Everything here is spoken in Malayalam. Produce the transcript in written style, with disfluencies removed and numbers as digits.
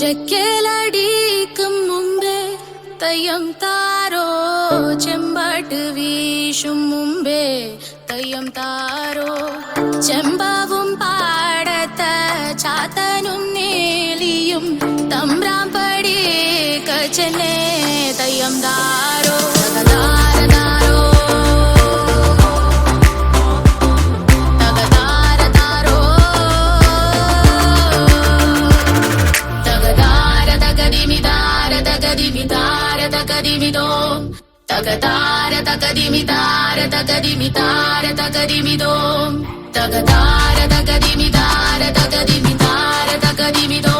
ചെക്കേലടിക്കും മുമ്പേ തയ്യം താരോ ചെമ്പാട്ട് വീശും മുമ്പേ തയ്യം താരോ ചെമ്പാവും പാടത്ത ചാത്തനും നീലിയും തമ്പ്രാം പടി കച്ചനെ തയ്യം താരോ Tagadara takadimitara takadimitara takadimidom Tagadara takadimitara takadimitara takadimidom